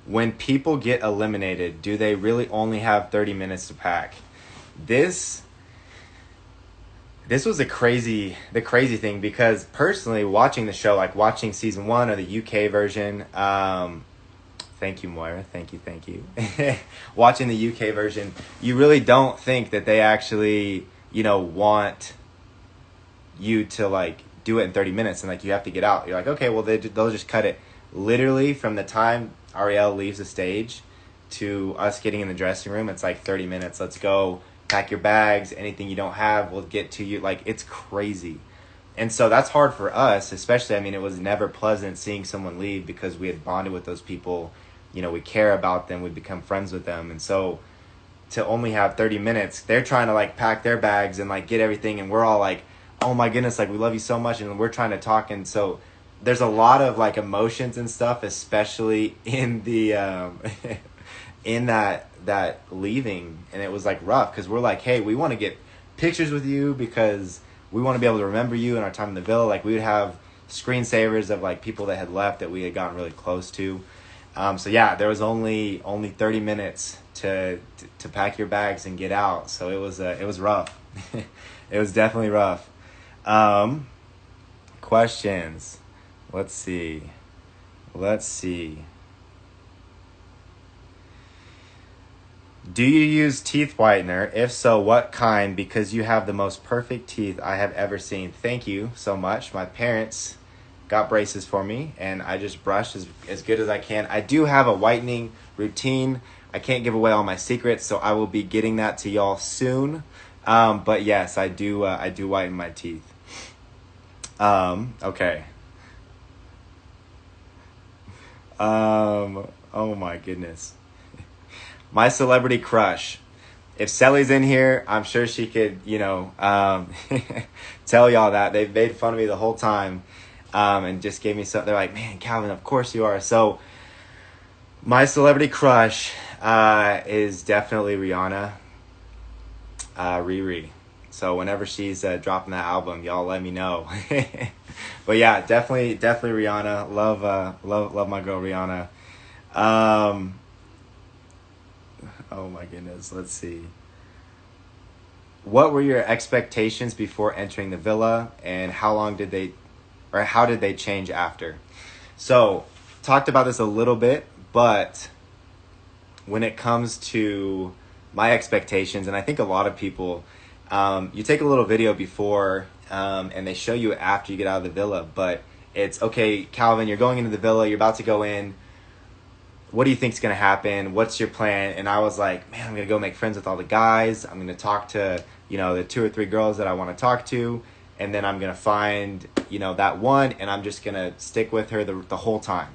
when people get eliminated, do they really only have 30 minutes to pack? This was the crazy thing, because personally watching the show, like watching season 1 or the UK version, thank you, Moira, thank you. Watching the UK version, you really don't think that they actually, want you to like do it in 30 minutes and like you have to get out. You're like, okay, well they'll just cut it literally from the time Ariel leaves the stage to us getting in the dressing room. It's like 30 minutes. Let's go. Pack your bags. Anything you don't have, we'll get to you. Like, it's crazy. And so that's hard for us, especially. I mean, it was never pleasant seeing someone leave, because we had bonded with those people. We care about them. We become friends with them. And so to only have 30 minutes, they're trying to like pack their bags and like get everything. And we're all like, oh my goodness, like we love you so much. And we're trying to talk. And so there's a lot of like emotions and stuff, especially in the, in that leaving. And it was like rough, because we're like, hey, we want to get pictures with you because we want to be able to remember you in our time in the villa. Like we would have screensavers of like people that had left that we had gotten really close to. So yeah, there was only 30 minutes to pack your bags and get out. So it was rough. It was definitely rough. Questions. Let's see. Do you use teeth whitener? If so, what kind? Because you have the most perfect teeth I have ever seen. Thank you so much. My parents got braces for me, and I just brush as good as I can. I do have a whitening routine. I can't give away all my secrets, so I will be getting that to y'all soon. But yes, I do whiten my teeth. Okay. Oh my goodness. My celebrity crush. If Cely's in here, I'm sure she could, tell y'all that. They've made fun of me the whole time, and just gave me something. They're like, man, Calvin, of course you are. So my celebrity crush is definitely Rihanna, Riri. So whenever she's dropping that album, y'all let me know. But yeah, definitely Rihanna. Love my girl Rihanna. Oh my goodness. Let's see. What were your expectations before entering the villa, and how did they change after? So, talked about this a little bit, but when it comes to my expectations, and I think a lot of people, you take a little video before, and they show you after you get out of the villa, but it's, okay, Calvin, you're going into the villa, you're about to go in. What do you think's going to happen? What's your plan? And I was like, man, I'm going to go make friends with all the guys. I'm going to talk to, the 2 or 3 girls that I want to talk to. And then I'm going to find, that one, and I'm just going to stick with her the whole time.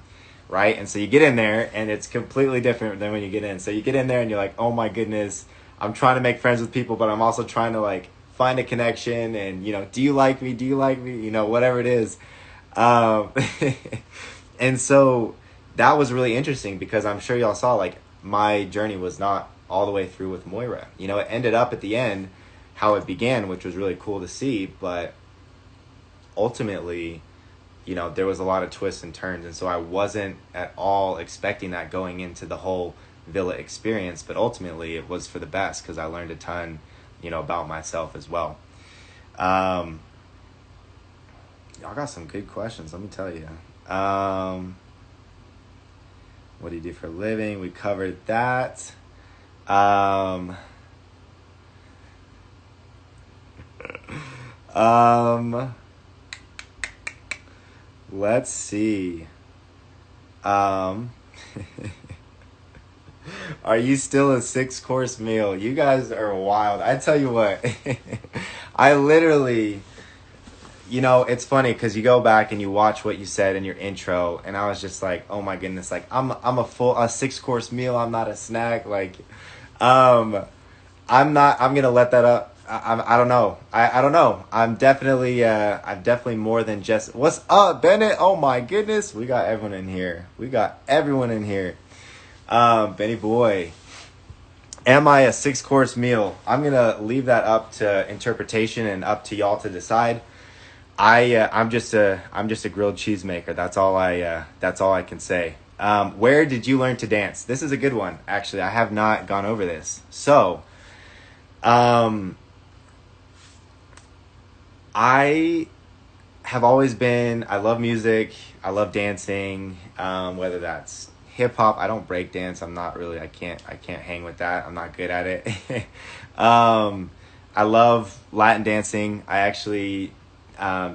Right? And so you get in there, and it's completely different than when you get in. So you get in there and you're like, oh my goodness, I'm trying to make friends with people, but I'm also trying to like find a connection and, do you like me? Do you like me? Whatever it is. And so that was really interesting, because I'm sure y'all saw, like, my journey was not all the way through with Moira. It ended up at the end how it began, which was really cool to see, but ultimately, there was a lot of twists and turns, and so I wasn't at all expecting that going into the whole villa experience, but ultimately it was for the best, because I learned a ton, about myself as well. Y'all got some good questions, let me tell you. What do you do for a living? We covered that. Let's see. Are you still a 6-course meal? You guys are wild. I tell you what, I literally, it's funny because you go back and you watch what you said in your intro, and I was just like, oh my goodness, like I'm a 6-course meal. I'm not a snack. Like, I'm gonna let that up. I don't know. I don't know. I'm definitely more than just, what's up, Bennett? Oh my goodness. We got everyone in here. Benny boy. Am I a 6-course meal? I'm going to leave that up to interpretation and up to y'all to decide. I'm just a grilled cheese maker. That's all I can say. Where did you learn to dance? This is a good one, actually. I have not gone over this. So, I have always been, I love music. I love dancing. Whether that's hip hop, I don't break dance. I'm not really, I can't hang with that. I'm not good at it. I love Latin dancing. I actually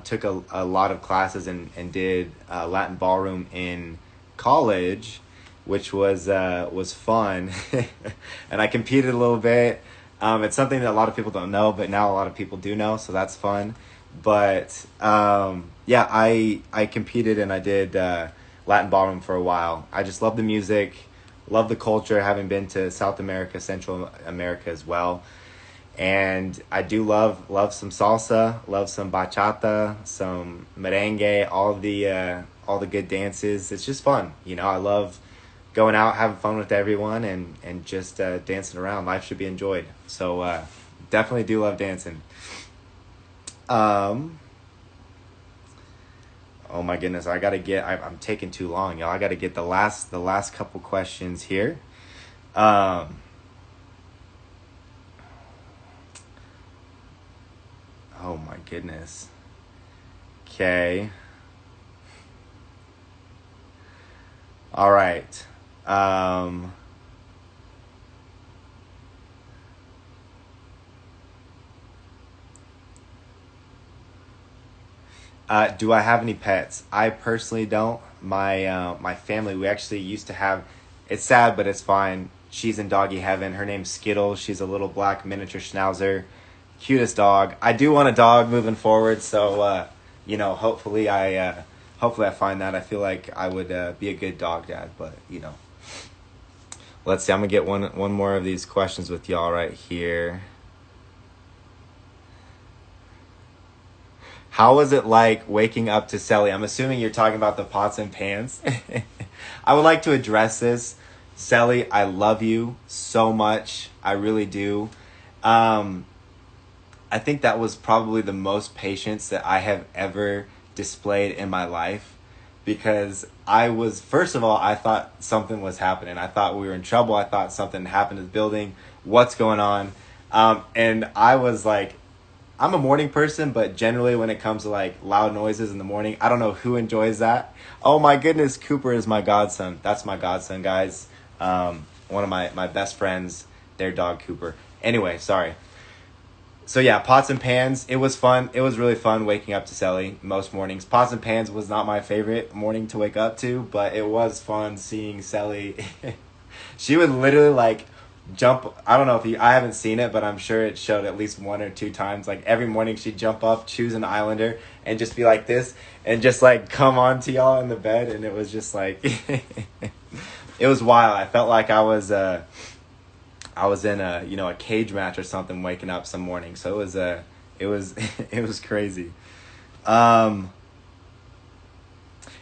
took a lot of classes and did Latin ballroom in college, which was fun. And I competed a little bit. It's something that a lot of people don't know, but now a lot of people do know, so that's fun. But yeah, I competed and I did Latin ballroom for a while. I just love the music, love the culture, having been to South America, Central America as well. And I do love some salsa, love some bachata, some merengue, all the good dances. It's just fun, you know. I love going out, having fun with everyone, and just dancing around. Life should be enjoyed. So definitely do love dancing. Oh my goodness, I'm taking too long, y'all. I gotta get the last couple questions here. Oh my goodness. Okay. All right. Do I have any pets? I personally don't. My family, we actually used to have. It's sad, but it's fine. She's in doggy heaven. Her name's Skittles. She's a little black miniature schnauzer, cutest dog. I do want a dog moving forward, so you know, hopefully I find that. I feel like I would be a good dog dad, but you know, let's see. I'm gonna get one more of these questions with y'all right here. How was it like waking up to Cely? I'm assuming you're talking about the pots and pans. I would like to address this. Cely, I love you so much. I really do. I think that was probably the most patience that I have ever displayed in my life, because first of all, I thought something was happening. I thought we were in trouble. I thought something happened to the building. What's going on? And I was like, I'm a morning person, but generally when it comes to like loud noises in the morning, I don't know who enjoys that. Oh my goodness, Cooper is my godson. That's my godson, guys. One of my best friends, their dog Cooper. Anyway, sorry. So yeah, pots and pans. It was fun. It was really fun waking up to Cely most mornings. Pots and pans was not my favorite morning to wake up to, but it was fun seeing Cely. She would literally like jump. I don't know if I haven't seen it, but I'm sure it showed at least 1 or 2 times. Like every morning she'd jump up, choose an islander, and just be like this, and just like come on to y'all in the bed, and it was just like it was wild. I felt like I was in a cage match or something waking up some morning. So it was crazy.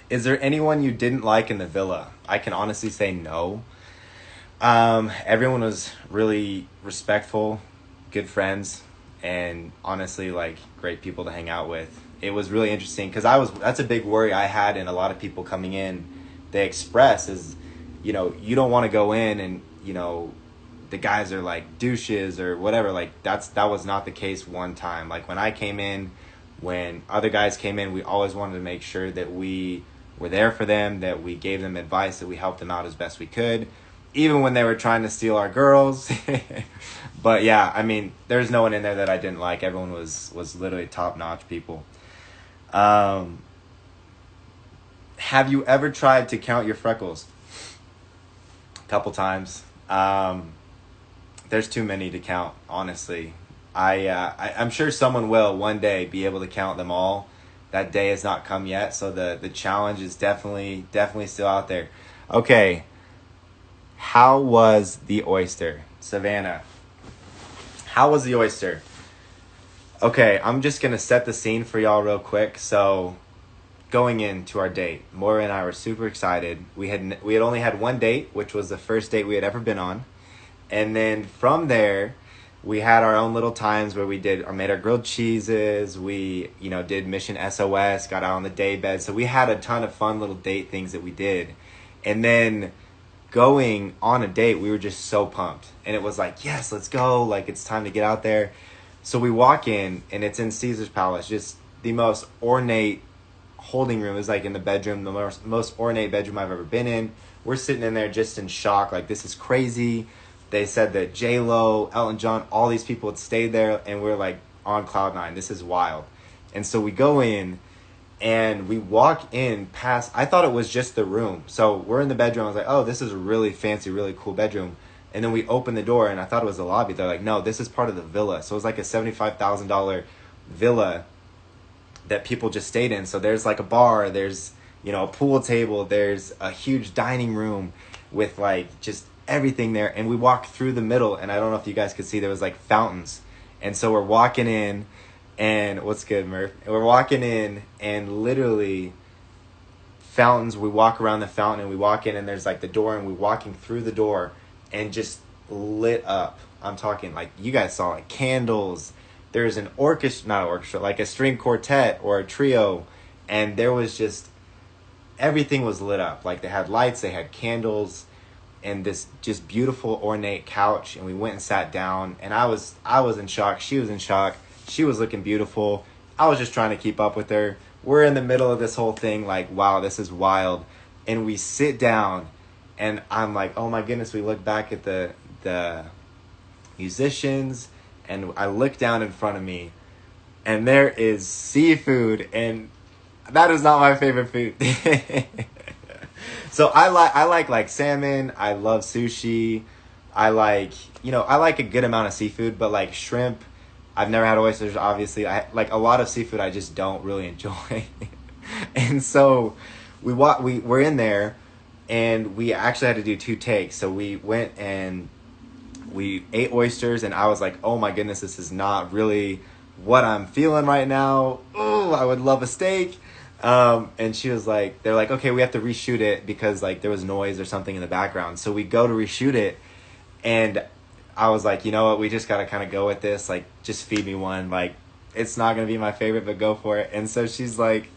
Is there anyone you didn't like in the villa? I can honestly say no. Everyone was really respectful, good friends, and honestly like great people to hang out with. It was really interesting because that's a big worry I had, and a lot of people coming in, they express is, you know, you don't want to go in and, you know, the guys are like douches or whatever. Like that was not the case one time. Like when I came in, when other guys came in, we always wanted to make sure that we were there for them, that we gave them advice, that we helped them out as best we could, even when they were trying to steal our girls. But yeah, I mean, there's no one in there that I didn't like. Everyone was literally top-notch people. Have you ever tried to count your freckles? A couple times. There's too many to count, honestly. I'm sure someone will one day be able to count them all. That day has not come yet, so the challenge is definitely still out there. Okay. How was the oyster? Savannah. How was the oyster? Okay, I'm just going to set the scene for y'all real quick. So, going into our date, Moira and I were super excited. We had only had one date, which was the first date we had ever been on. And then from there, we had our own little times where we made our grilled cheeses. We, did Mission SOS, got out on the day bed. So we had a ton of fun little date things that we did. And then going on a date, we were just so pumped. And it was like, yes, let's go. Like, it's time to get out there. So we walk in, and it's in Caesar's Palace, just the most ornate holding room. Is like in the bedroom, the most ornate bedroom I've ever been in. We're sitting in there just in shock, like, this is crazy. They said that J-Lo, Elton John, all these people had stayed there, and we're like on cloud nine. This is wild. And so we go in, and we walk in past, I thought it was just the room. So we're in the bedroom. I was like, oh, this is a really fancy, really cool bedroom. And then we open the door, and I thought it was the lobby. They're like, no, this is part of the villa. So it was like a $75,000 villa that people just stayed in. So there's like a bar, there's, a pool table, there's a huge dining room with like just everything there. And we walked through the middle, and I don't know if you guys could see, there was like fountains. And so we're walking in, and what's good, Murph? And we're walking in, and literally fountains. We walk around the fountain, and we walk in, and there's like the door, and we're walking through the door, and just lit up. I'm talking like, you guys saw like candles. There's an orchestra, not an orchestra, like a string quartet or a trio, and there was just, everything was lit up. Like, they had lights, they had candles, and this just beautiful ornate couch. And we went and sat down, and I was in shock. She was in shock. She was looking beautiful. I was just trying to keep up with her. We're in the middle of this whole thing, like, wow, this is wild. And we sit down, and I'm like, oh my goodness. We look back at the musicians, and I look down in front of me, and there is seafood, and that is not my favorite food. So I like salmon. I love sushi. I like a good amount of seafood, but like shrimp, I've never had oysters, obviously. I like a lot of seafood I just don't really enjoy. And so we're in there, and we actually had to do 2 takes. So we went and we ate oysters, and I was like, oh my goodness, this is not really what I'm feeling right now. Oh, I would love a steak. And she was like, they're like, okay, we have to reshoot it because like there was noise or something in the background. So we go to reshoot it, and I was like, you know what, we just got to kind of go with this. Like, just feed me one. Like, it's not going to be my favorite, but go for it. And so she's like,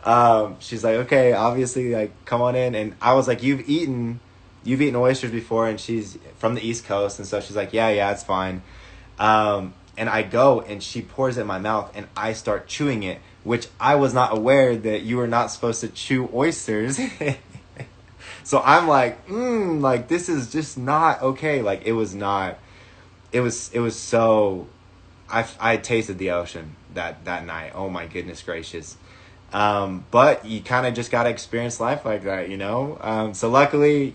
okay, obviously, like, come on in. And I was like, you've eaten oysters before, and she's from the East Coast. And so she's like, yeah, it's fine. And I go, and she pours it in my mouth, and I start chewing it, which I was not aware that you were not supposed to chew oysters. So I'm like, like, this is just not okay. Like, it was not, it was so, I tasted the ocean that night. Oh my goodness gracious. But you kind of just got to experience life like that, So luckily,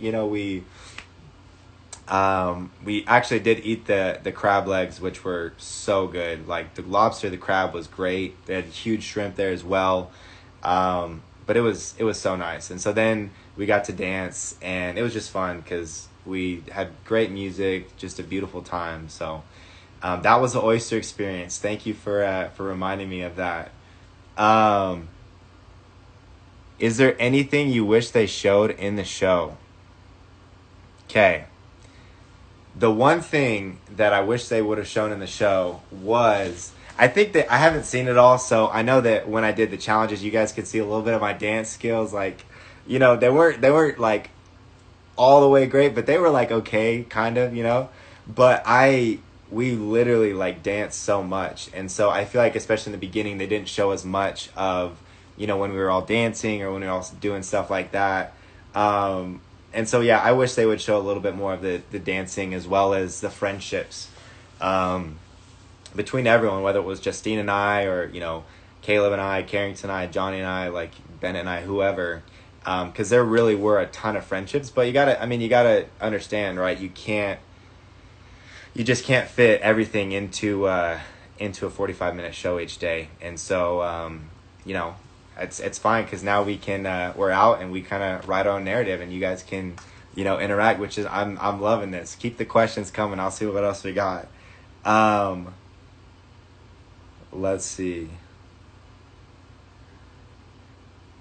we actually did eat the crab legs, which were so good. Like, the lobster, the crab was great. They had huge shrimp there as well. But it was so nice. And so then we got to dance, and it was just fun because we had great music, just a beautiful time. So that was the oyster experience. Thank you for reminding me of that. Is there anything you wish they showed in the show? Okay. The one thing that I wish they would have shown in the show was, I think that I haven't seen it all, so I know that when I did the challenges, you guys could see a little bit of my dance skills. Like, they weren't like all the way great, but they were like okay, kind of, But we literally like danced so much, and so I feel like especially in the beginning, they didn't show as much of, when we were all dancing or when we were all doing stuff like that. And so, yeah, I wish they would show a little bit more of the dancing as well as the friendships between everyone, whether it was Justine and I or, Caleb and I, Carrington and I, Johnny and I, like Bennett and I, whoever. Because there really were a ton of friendships. But you gotta understand, right? You just can't fit everything into a 45-minute show each day. And so, it's fine because now we're out and we kind of write our own narrative, and you guys can, interact, which is, I'm loving this. Keep the questions coming. I'll see what else we got. Let's see.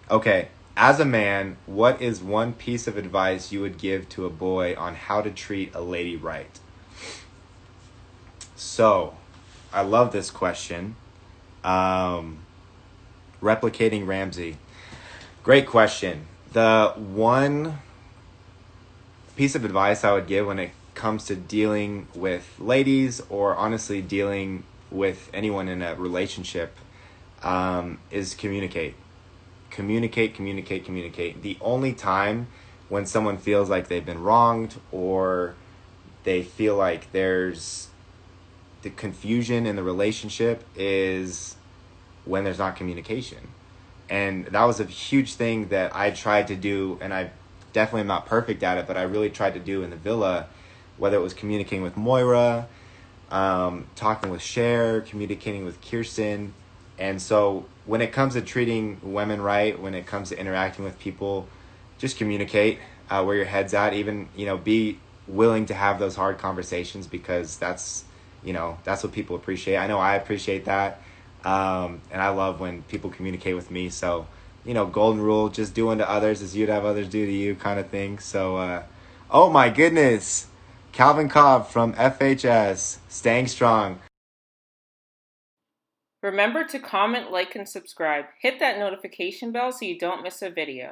Okay. As a man, what is one piece of advice you would give to a boy on how to treat a lady right? So, I love this question. Replicating Ramsey. Great question. The one piece of advice I would give when it comes to dealing with ladies, or honestly dealing with anyone in a relationship, is communicate. Communicate. The only time when someone feels like they've been wronged, or they feel like there's the confusion in the relationship, is when there's not communication. And that was a huge thing that I tried to do, and I definitely am not perfect at it, but I really tried to do in the villa, whether it was communicating with Moira, talking with Cher, communicating with Kirsten. And so when it comes to treating women right, when it comes to interacting with people, just communicate where your head's at. Even, be willing to have those hard conversations, because that's what people appreciate. I know I appreciate that. And I love when people communicate with me. So, golden rule, just do unto others as you'd have others do to you, kind of thing. So, oh my goodness. Calvin Cobb from FHS, staying strong. Remember to comment, like, and subscribe. Hit that notification bell so you don't miss a video.